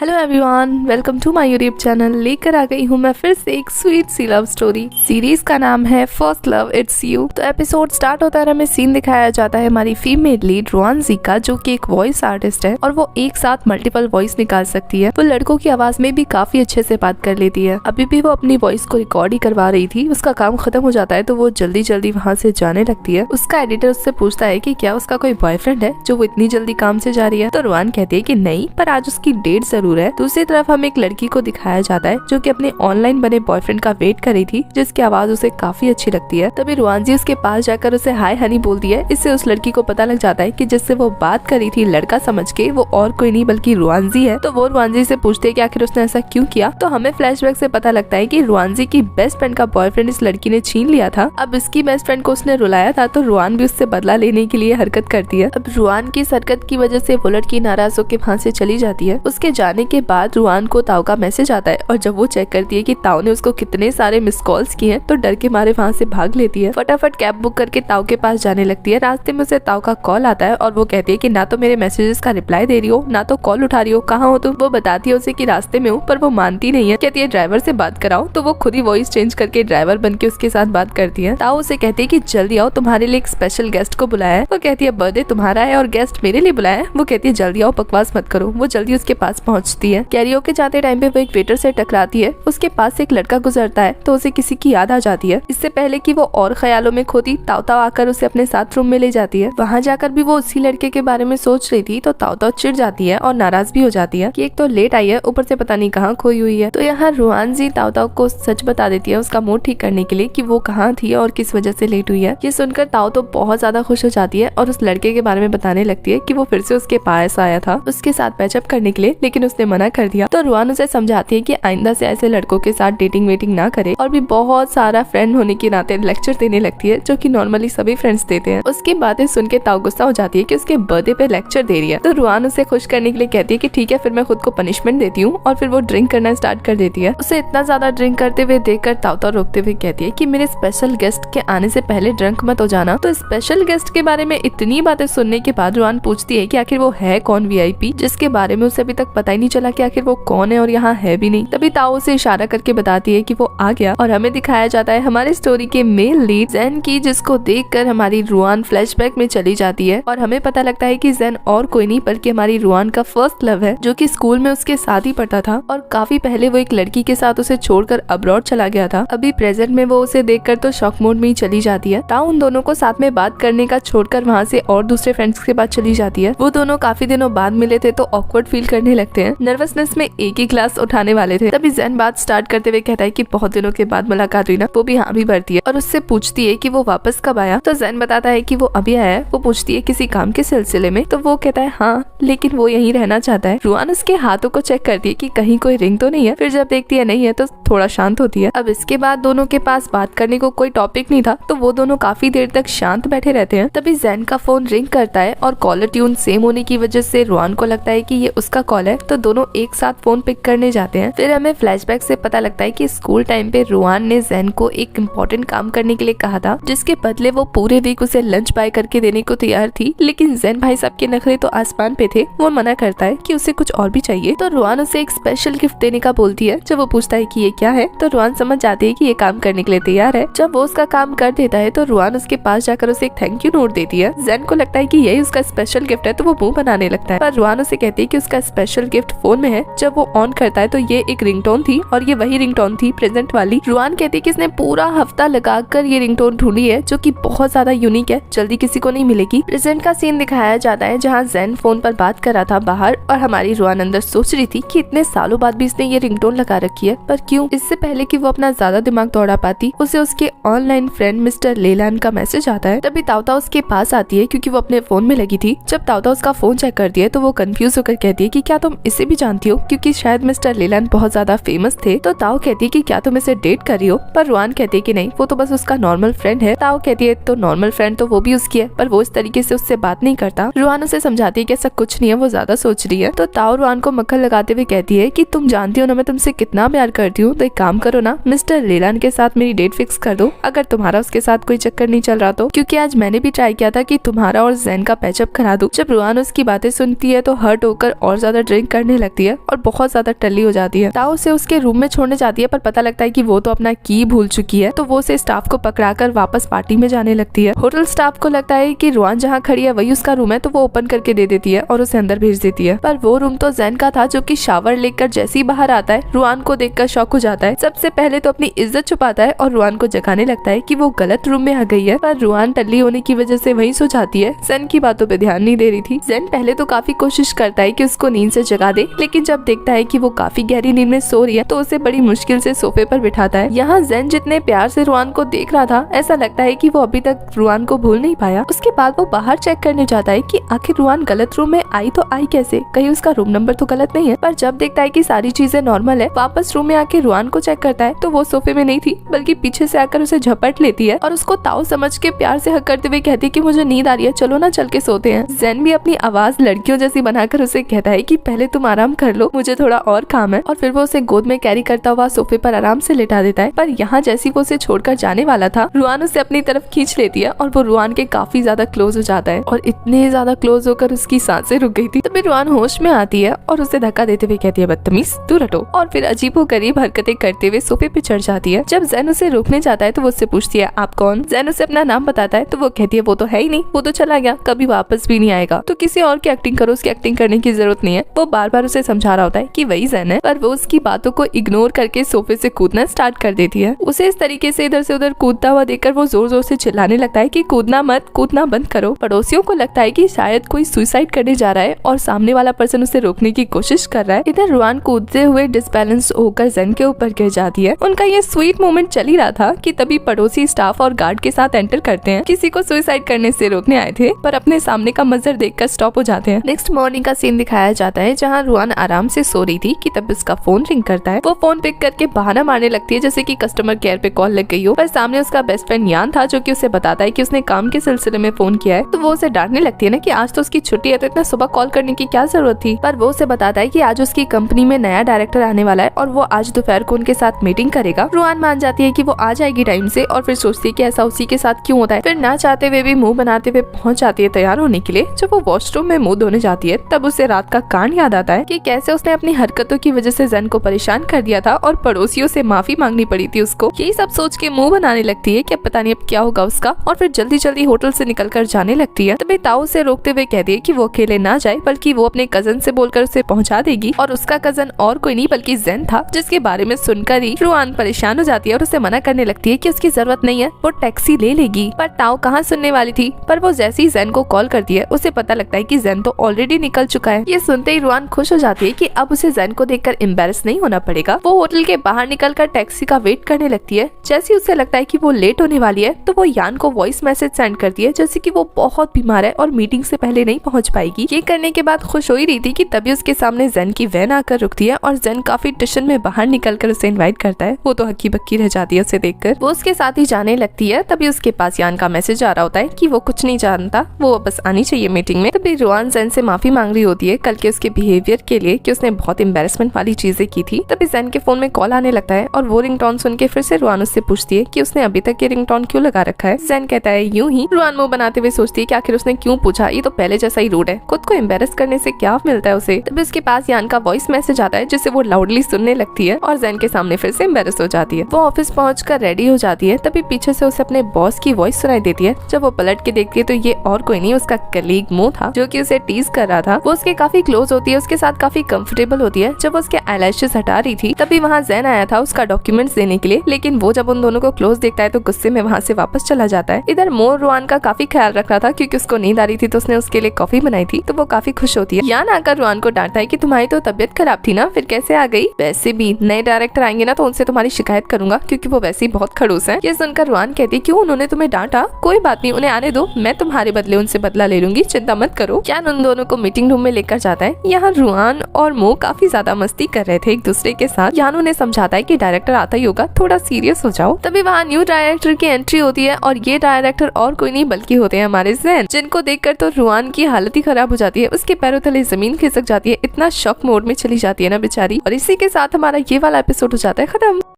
Hello everyone, welcome to my YouTube channel. लेकर आ गई हूँ मैं फिर से एक स्वीट सी लव स्टोरी। सीरीज का नाम है फर्स्ट लव इट्स यू। तो एपिसोड स्टार्ट होता है, हमें सीन दिखाया जाता है हमारी फीमेल लीड रुआनजी का, जो कि एक वॉइस आर्टिस्ट है और वो एक साथ मल्टीपल वॉइस निकाल सकती है। वो लड़कों की आवाज में भी काफी अच्छे से बात कर लेती है। अभी भी वो अपनी वॉइस को रिकॉर्ड ही करवा रही थी, उसका काम खत्म हो जाता है तो वो जल्दी जल्दी वहाँ से जाने लगती है। उसका एडिटर उससे पूछता है कि क्या उसका कोई बॉयफ्रेंड है जो वो इतनी जल्दी काम से जा रही है। तो रुआन कहती है कि नहीं, पर आज उसकी डेट जरूर है। दूसरी तरफ हमें एक लड़की को दिखाया जाता है जो कि अपने ऑनलाइन बने बॉयफ्रेंड का वेट कर रही थी, जिसकी आवाज उसे काफी अच्छी लगती है। तभी रुआनजी उसके पास जाकर उसे हाय हनी बोलती है। इससे उस लड़की को पता लग जाता है कि जिससे वो बात कर रही थी लड़का समझ के, वो और कोई नहीं बल्कि रुआनजी है। तो वो रुआनजी से पूछते है कि आखिर उसने ऐसा क्यों किया। तो हमें फ्लैशबैक से पता लगता है कि रुआनजी की बेस्ट फ्रेंड का बॉयफ्रेंड इस लड़की ने छीन लिया था। अब इसकी बेस्ट फ्रेंड को उसने रुलाया था, तो रुआन भी उससे बदला लेने के लिए हरकत करती है। अब रुआन की इस हरकत की वजह से वो लड़की नाराज होकर वहाँ से चली जाती है। उसके जाने के बाद रुआन को ताऊ का मैसेज आता है और जब वो चेक करती है कि ताऊ ने उसको कितने सारे मिस कॉल्स किए हैं, तो डर के मारे वहाँ से भाग लेती है। फटाफट कैब बुक करके ताऊ के पास जाने लगती है। रास्ते में उसे ताऊ का कॉल आता है और वो कहती है कि ना तो मेरे मैसेजेस का रिप्लाई दे रही हो, ना तो कॉल उठा रही हो, कहाँ हो तुम। वो बताती है उसे कि रास्ते में हूँ, पर वो मानती नहीं है। कहती है ड्राइवर से बात कराओ। तो वो खुद ही वॉइस चेंज करके ड्राइवर बन के उसके साथ बात करती है। ताऊ उसे कहती है कि जल्दी आओ, तुम्हारे लिए एक स्पेशल गेस्ट को बुलाया है। वो कहती है बर्थडे तुम्हारा है और गेस्ट मेरे लिए बुलाया है। वो कहती है जल्दी आओ, बकवास मत करो। वो जल्दी उसके पास पहुंचती है। कैरियोके जाते टाइम पे वो एक वेटर से टकराती है। उसके पास से एक लड़का गुजरता है तो उसे किसी की याद आ जाती है। इससे पहले कि वो और ख्यालों में खोती, ताऊ ताऊ आकर उसे अपने साथ रूम में ले जाती है। वहाँ जाकर भी वो उसी लड़के के बारे में सोच रही थी, तो ताऊ ताऊ चिढ़ जाती है और नाराज भी हो जाती है कि एक तो लेट आई है, ऊपर से पता नहीं कहाँ खोई हुई है। तो यहाँ रुआनजी ताऊ ताऊ को सच बता देती है उसका मूड ठीक करने के लिए कि वो कहाँ थी और किस वजह से लेट हुई है। ये सुनकर ताऊ तो बहुत ज्यादा खुश हो जाती है और उस लड़के के बारे में बताने लगती है कि वो फिर से उसके पास आया था उसके साथ पैचअप करने के लिए, लेकिन उसने मना कर दिया। तो रुआन उसे समझाती है कि आइंदा से ऐसे लड़कों के साथ डेटिंग वेटिंग ना करे, और भी बहुत सारा फ्रेंड होने के नाते लेक्चर देने लगती है, जो कि नॉर्मली सभी फ्रेंड्स देते हैं। उसकी बातें सुन के ताऊ गुस्सा हो जाती है कि उसके बर्थडे पे लेक्चर दे रही है। तो रुआन उसे खुश करने के लिए कहती है कि ठीक है, फिर मैं खुद को पनिशमेंट देती हूँ, और फिर वो ड्रिंक करना स्टार्ट कर देती है। उसे इतना ज्यादा ड्रिंक करते हुए देखकर ताऊ ताऊ रोकते हुए कहती है कि मेरे स्पेशल गेस्ट के आने से पहले ड्रंक मत हो जाना। तो स्पेशल गेस्ट के बारे में इतनी बातें सुनने के बाद रुआन पूछती है कि आखिर वो है कौन वीआईपी, जिसके बारे में उसे अभी तक पता ही नहीं चला कि आखिर वो कौन है और यहाँ है भी नहीं। तभी ताऊ उसे इशारा करके बताती है कि वो आ गया, और हमें दिखाया जाता है हमारे स्टोरी के मेल लीड ज़ेन की, जिसको देखकर हमारी रुआन फ्लैशबैक में चली जाती है और हमें पता लगता है कि ज़ेन और कोई नहीं बल्कि हमारी रुआन का फर्स्ट लव है, जो कि स्कूल में उसके साथ ही पढ़ता था और काफी पहले वो एक लड़की के साथ उसे छोड़कर अब्रॉड चला गया था। अभी प्रेजेंट में वो उसे देखकर तो शॉक मोड में ही चली जाती है। ताऊ उन दोनों को साथ में बात करने का छोड़कर वहाँ से और दूसरे फ्रेंड्स के पास चली जाती है। वो दोनों काफी दिनों बाद मिले थे तो ऑकवर्ड फील करने लगते हैं, नर्वसनेस में एक ही क्लास उठाने वाले थे। तभी ज़ेन बात स्टार्ट करते हुए कहता है कि बहुत दिनों के बाद मुलाकात हुई ना। वो भी हाँ भी भरती है और उससे पूछती है कि वो वापस कब आया। तो ज़ेन बताता है कि वो अभी आया है। वो पूछती है किसी काम के सिलसिले में। तो वो कहता है हाँ, लेकिन वो यहीं रहना चाहता है। रुआन उसके हाथों को चेक करती है कि कहीं कोई रिंग तो नहीं है। फिर जब देखती है नहीं है तो थोड़ा शांत होती है। अब इसके बाद दोनों के पास बात करने को कोई टॉपिक नहीं था, तो वो दोनों काफी देर तक शांत बैठे रहते हैं। तभी ज़ेन का फोन रिंग करता है और कॉलर ट्यून सेम होने की वजह से रुआन को लगता है कि ये उसका कॉल है, तो दोनों एक साथ फोन पिक करने जाते हैं। फिर हमें फ्लैशबैक से पता लगता है कि स्कूल टाइम पे रुआन ने ज़ेन को एक इम्पोर्टेंट काम करने के लिए कहा था, जिसके बदले वो पूरे वीक उसे लंच बाय करके देने को तैयार थी, लेकिन ज़ेन भाई साहब के नखरे तो आसमान पे थे। वो मना करता है कि उसे कुछ और भी चाहिए। तो रुआन उसे एक स्पेशल गिफ्ट देने का बोलती है। जब वो पूछता है कि ये क्या है, तो रुआन समझ जाती है कि ये काम करने के लिए तैयार है। जब वो उसका काम कर देता है तो रुआन उसके पास जाकर उसे एक थैंक यू नोट देती है। ज़ेन को लगता है कि यही उसका स्पेशल गिफ्ट है, तो वो मुंह बनाने लगता है, पर रुआन उसे कहती है कि उसका स्पेशल गिफ्ट फोन में है। जब वो ऑन करता है तो ये एक रिंगटोन थी, और ये वही रिंगटोन थी प्रेजेंट वाली। रुआन कहती है कि इसने पूरा हफ्ता लगाकर ये रिंगटोन ढूंढी है, जो कि बहुत ज्यादा यूनिक है, जल्दी किसी को नहीं मिलेगी। प्रेजेंट का सीन दिखाया जाता है जहाँ ज़ेन फोन पर बात कर रहा था बाहर, और हमारी रुआन अंदर सोच रही थी कि इतने सालों बाद भी इसने ये रिंगटोन लगा रखी है, पर क्यों। इससे पहले कि वो अपना ज्यादा दिमाग दौड़ा पाती, उसे उसके ऑनलाइन फ्रेंड मिस्टर लेलान का मैसेज आता है। तभी ताऊ ताऊ उसके पास आती है क्योंकि वो अपने फोन में लगी थी। जब ताऊ ताऊ उसका फोन चेक करती है तो वो कंफ्यूज होकर कहती है कि क्या तुम इसे भी जानती हो, क्योंकि शायद मिस्टर लेलान बहुत ज्यादा फेमस थे। तो ताऊ कहती है कि क्या तुम इसे डेट कर रही हो, पर रुआन कहती है कि नहीं, वो तो बस उसका नॉर्मल फ्रेंड है। ताऊ कहती है तो नॉर्मल फ्रेंड तो वो भी उसकी है, पर वो इस तरीके से उससे बात नहीं करता। रुआन उसे समझाती है कि ऐसा कुछ नहीं है, वो ज्यादा सोच रही है। तो ताऊ रुआन को मक्खन लगाते हुए कहती है कि तुम जानती हो ना मैं तुमसे कितना प्यार करती हूँ, तो एक काम करो ना, मिस्टर लेलान के साथ मेरी डेट फिक्स कर दो, अगर तुम्हारा उसके साथ कोई चक्कर नहीं चल रहा तो, क्योंकि आज मैंने भी ट्राई किया था कि तुम्हारा और ज़ेन का पैचअप करा दूं। जब रुआन उसकी बातें सुनती है तो हर्ट होकर और ज्यादा ड्रिंक करने करने लगती है और बहुत ज्यादा टल्ली हो जाती है। ताओ उसे उसके रूम में छोड़ने जाती है पर पता लगता है कि वो तो अपना की भूल चुकी है, तो वो उसे स्टाफ को पकड़ाकर वापस पार्टी में जाने लगती है। होटल स्टाफ को लगता है कि रुआन जहाँ खड़ी है वही उसका रूम है, तो वो ओपन करके दे देती है और उसे अंदर भेज देती है। पर वो रूम तो जैन का था, जो कि शावर लेकर जैसे ही बाहर आता है रुआन को देखकर शॉक हो जाता है। सबसे पहले तो अपनी इज्जत छुपाता है और रुआन को जगाने लगता है कि वो गलत रूम में आ गई है, पर रुआन टल्ली होने की वजह से वहीं सो जाती है। जैन की बातों पे ध्यान नहीं दे रही थी। जैन पहले तो काफी कोशिश करता है कि उसको नींद से जगा दे, लेकिन जब देखता है कि वो काफी गहरी नींद में सो रही है तो उसे बड़ी मुश्किल से सोफे पर बिठाता है। यहाँ जैन जितने प्यार से रुआन को देख रहा था, ऐसा लगता है कि वो अभी तक रुआन को भूल नहीं पाया। उसके बाद वो बाहर चेक करने जाता है कि आखिर रुआन गलत रूम में आई तो आई कैसे, कहीं उसका रूम नंबर तो गलत नहीं है। पर जब देखता है कि सारी चीजें नॉर्मल है, वापस रूम में आके रुआन को चेक करता है तो वो सोफे में नहीं थी, बल्कि पीछे से आकर उसे झपट लेती है और उसको ताऊ समझ के प्यार से हक करते हुए कहती है कि मुझे नींद आ रही है, चलो ना चल के सोते हैं। जैन भी अपनी आवाज लड़कियों जैसी बनाकर उसे कहता है कि पहले तुम आराम कर लो, मुझे थोड़ा और काम है, और फिर वो उसे गोद में कैरी करता हुआ सोफे पर आराम से लेटा देता है। पर यहाँ जैसी वो उसे छोड़कर जाने वाला था, रुआन उसे अपनी तरफ खींच लेती है और वो रुआन के काफी ज्यादा क्लोज हो जाता है और इतने ज्यादा क्लोज होकर उसकी सांसें रुक गई थी। तभी रुआन होश में आती है और उसे धक्का देते हुए कहती है बदतमीज तू हटो, और फिर अजीबोगरीब हरकतें करते हुए सोफे पे चढ़ जाती है। जब जैन उसे रोकने जाता है तो वो उससे पूछती है आप कौन। जैन उसे अपना नाम बताता है तो वो कहती है वो तो है ही नहीं, वो तो चला गया, कभी वापस भी नहीं आएगा, तो किसी और की एक्टिंग करो, उसकी एक्टिंग करने की जरूरत नहीं है। वो बार बार उसे समझा रहा होता है कि वही जैन है, पर वो उसकी बातों को इग्नोर करके सोफे से कूदना स्टार्ट कर देती है। उसे इस तरीके से इधर से उधर कूदता हुआ देखकर वो जोर जोर से चिल्लाने लगता है कि कूदना मत, कूदना बंद करो। पड़ोसियों को लगता है कि शायद कोई सुसाइड करने जा रहा है और सामने वाला पर्सन उसे रोकने की कोशिश कर रहा है। इधर रुआन कूदते हुए डिसबैलेंस होकर जैन के ऊपर गिर जाती है। उनका ये स्वीट मोमेंट चल ही रहा था कि तभी पड़ोसी स्टाफ और गार्ड के साथ एंटर करते हैं। किसी को सुसाइड करने से रोकने आए थे, पर अपने सामने का मंजर देखकर स्टॉप हो जाते हैं। नेक्स्ट मॉर्निंग का सीन दिखाया जाता है जहाँ रुआन आराम से सो रही थी कि तब उसका फोन रिंग करता है। वो फोन पिक करके बहाना मारने लगती है जैसे कि कस्टमर केयर पे कॉल लग गई हो, पर सामने उसका बेस्ट फ्रेंड यान था जो कि उसे बताता है कि उसने काम के सिलसिले में फोन किया है। तो वो उसे डांटने लगती है ना कि आज तो उसकी छुट्टी है, तो इतना सुबह कॉल करने की क्या जरूरत थी। पर वो उसे बताता है कि आज उसकी कंपनी में नया डायरेक्टर आने वाला है और वो आज दोपहर को उनके साथ मीटिंग करेगा। रुआन मान जाती है कि वो आ जाएगी टाइम से और फिर सोचती है कि ऐसा उसी के साथ क्यों होता है। फिर ना चाहते हुए भी मुंह बनाते हुए पहुंच जाती है तैयार होने के लिए। जब वो वॉशरूम में मुंह धोने जाती है तब उसे रात का कांड याद आता है कि कैसे उसने अपनी हरकतों की वजह से जैन को परेशान कर दिया था और पड़ोसियों से माफी मांगनी पड़ी थी उसको। यही सब सोच के मुंह बनाने लगती है कि अब पता नहीं अब क्या होगा उसका, और फिर जल्दी जल्दी होटल से निकलकर जाने लगती है। तभी ताऊ से रोकते हुए कहती है कि वो अकेले ना जाए, बल्कि वो अपने कजन से बोलकर उसे पहुंचा देगी, और उसका कजन और कोई नहीं बल्कि जैन था, जिसके बारे में सुनकर ही रुआन परेशान हो जाती है और उसे मना करने लगती है कि उसकी जरूरत नहीं है, वो टैक्सी ले लेगी। पर ताऊ कहाँ सुनने वाली थी। पर वो जैसे ही जैन को कॉल करती है उसे पता लगता है कि जैन तो ऑलरेडी निकल चुका है। ये सुनते ही रुआन खुश हो जाती है कि अब उसे जैन को देखकर एम्बैरेस नहीं होना पड़ेगा। वो होटल के बाहर निकलकर टैक्सी का वेट करने लगती है। जैसे ही उसे लगता है कि वो लेट होने वाली है तो वो यान को वॉइस मैसेज सेंड करती है जैसे कि वो बहुत बीमार है और मीटिंग से पहले नहीं पहुंच पाएगी। ये करने के बाद खुश हो ही रही थी कि तभी उसके सामने जैन की वैन आकर रुकती है और जैन काफी टेंशन में बाहर निकलकर उसे इनवाइट करता है। वो तो हक्की बक्की रह जाती है उसे देखकर। वो उसके साथ ही जाने लगती है। तभी उसके पास यान का मैसेज आ रहा होता है कि वो कुछ नहीं जानता, वो बस आनी चाहिए मीटिंग में। तभी रुआन जैन से माफी मांग रही होती है कल के उसके बिहेवियर के लिए कि उसने बहुत एम्बैरेसमेंट वाली चीजें की थी। तभी जैन के फोन में कॉल आने लगता है और वो रिंगटोन सुन के फिर से रुआन उससे पूछती है कि उसने अभी तक ये रिंगटोन क्यों लगा रखा है। जैन कहता है यूं ही। रुआन मुंह बनाते हुए सोचती है कि आखिर उसने क्यों पूछा, ये तो पहले जैसा ही रूड है, खुद को एम्बैरेस करने से क्या मिलता है उसे। तभी उसके पास यान का वॉइस मैसेज आता है जिसे वो लाउडली सुनने लगती है और जैन के सामने फिर से एम्बैरेस हो जाती है। वो ऑफिस पहुंचकर रेडी हो जाती है। तभी पीछे से उसे अपने बॉस की वॉइस सुनाई देती है। जब वो पलट के देखती है तो ये और कोई नहीं उसका कलीग मो था जो कि उसे टीज कर रहा था। वो उसके काफी क्लोज होती है, उसके साथ काफी कंफर्टेबल होती है। जब वो उसके आईलैशेस हटा रही थी तभी वहाँ जैन आया था उसका डॉक्यूमेंट्स देने के लिए, लेकिन वो जब उन दोनों को क्लोज देखता है तो गुस्से में वहाँ से वापस चला जाता है। इधर मोर रुआन का काफी ख्याल रख रहा था क्योंकि उसको नींद आ रही थी तो उसने उसके लिए कॉफी बनाई थी, तो वो काफी खुश होती है। यान आकर रुआन को डांटता है कि तुम्हारी तो तबियत खराब थी ना, फिर कैसे आ गई। वैसे भी नए डायरेक्टर आएंगे ना तो उनसे तुम्हारी शिकायत करूंगा क्योंकि वो वैसे ही बहुत खड़ूस है। ये सुनकर रुआन कहती क्यों उन्होंने तुम्हें डांटा, कोई बात नहीं उन्हें आने दो, मैं तुम्हारे बदले उनसे बदला ले लूंगी, चिंता मत करो। यान उन दोनों को मीटिंग रूम में लेकर जाता है। यहाँ रुआन और मो काफी ज्यादा मस्ती कर रहे थे एक दूसरे के साथ। यान उन्हें समझाता है कि डायरेक्टर आता ही होगा, थोड़ा सीरियस हो जाओ। तभी वहाँ न्यू डायरेक्टर की एंट्री होती है और ये डायरेक्टर और कोई नहीं बल्कि होते हैं हमारे जैन, जिनको देखकर तो रुआन की हालत ही खराब हो जाती है। उसके पैरों तले जमीन खिसक जाती है, इतना शॉक मोड में चली जाती है ना बेचारी। और इसी के साथ हमारा ये वाला एपिसोड हो जाता है खत्म।